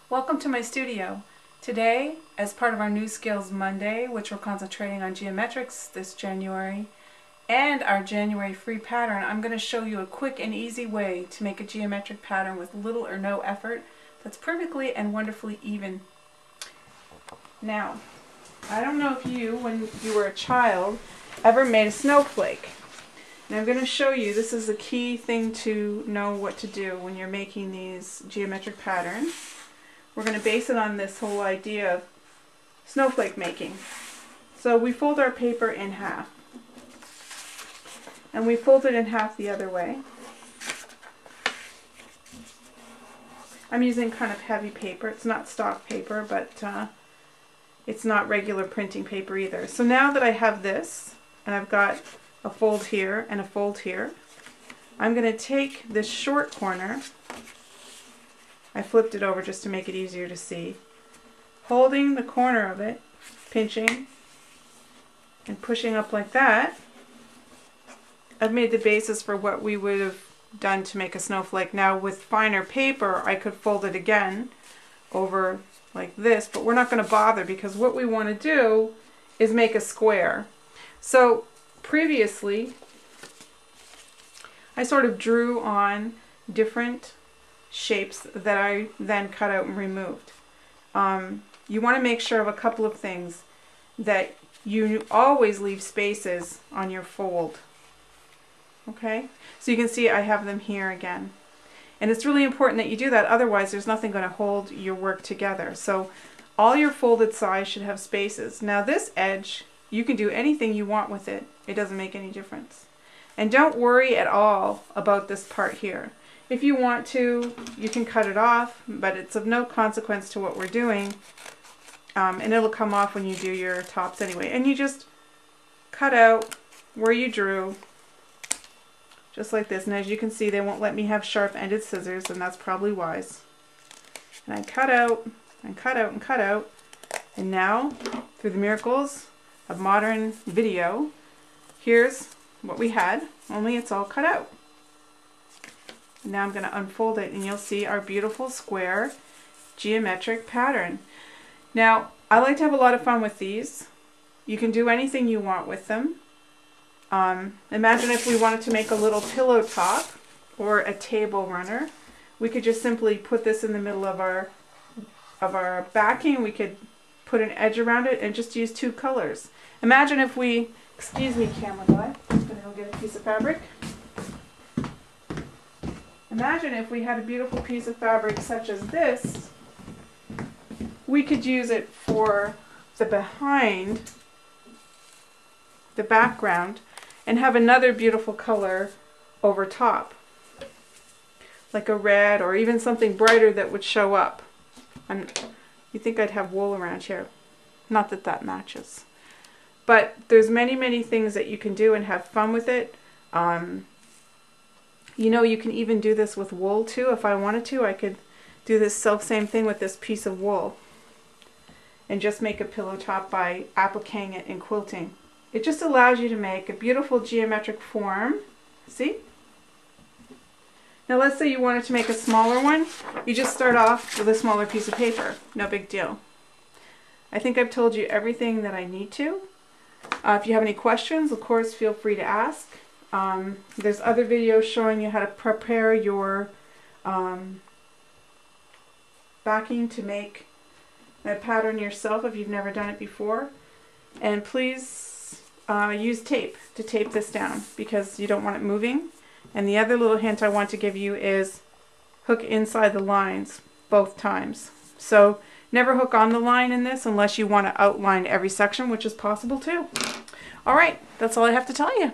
Welcome to my studio. Today, as part of our New Skills Monday, which we're concentrating on geometrics this January, and our January free pattern, I'm going to show you a quick and easy way to make a geometric pattern with little or no effort that's perfectly and wonderfully even. Now, I don't know if you, when you were a child, ever made a snowflake. And I'm going to show you, this is the key thing to know what to do when you're making these geometric patterns. We're going to base it on this whole idea of snowflake making. So we fold our paper in half. And we fold it in half the other way. I'm using kind of heavy paper. It's not stock paper, but it's not regular printing paper either. So now that I have this, and I've got a fold here and a fold here, I'm going to take this short corner, I flipped it over just to make it easier to see, holding the corner of it, pinching and pushing up like that. I've made the basis for what we would have done to make a snowflake. Now with finer paper I could fold it again over like this, but we're not going to bother because what we want to do is make a square. So previously I sort of drew on different shapes that I then cut out and removed. You want to make sure of a couple of things, that you always leave spaces on your fold. Okay, so you can see I have them here again, and it's really important that you do that, otherwise there's nothing going to hold your work together. So all your folded sides should have spaces. Now this edge, you can do anything you want with it, it doesn't make any difference. And don't worry at all about this part here. If you want to, you can cut it off, but it's of no consequence to what we're doing, and it'll come off when you do your tops anyway. And you just cut out where you drew, just like this. And as you can see, they won't let me have sharp-ended scissors, and that's probably wise. And I cut out, and cut out, and cut out, and now, through the miracles of modern video, here's what we had, only it's all cut out. Now I'm going to unfold it and you'll see our beautiful square geometric pattern. Now I like to have a lot of fun with these. You can do anything you want with them. Imagine if we wanted to make a little pillow top or a table runner. We could just simply put this in the middle of our backing. We could put an edge around it and just use two colors. Imagine if we, excuse me camera guy, I'm going to go get a piece of fabric. Imagine if we had a beautiful piece of fabric such as this. We could use it for the behind, the background, and have another beautiful color over top, like a red or even something brighter that would show up. You think I'd have wool around here. Not that that matches. But there's many things that you can do and have fun with it. You know, you can even do this with wool too. If I wanted to, I could do this same thing with this piece of wool and just make a pillow top by appliquing it and quilting. It just allows you to make a beautiful geometric form. See? Now let's say you wanted to make a smaller one. You just start off with a smaller piece of paper. No big deal. I think I've told you everything that I need to. If you have any questions, of course, feel free to ask. There's other videos showing you how to prepare your backing to make a pattern yourself if you've never done it before. And please use tape to tape this down because you don't want it moving. And the other little hint I want to give you is hook inside the lines both times. So never hook on the line in this unless you want to outline every section, which is possible too. Alright, that's all I have to tell you.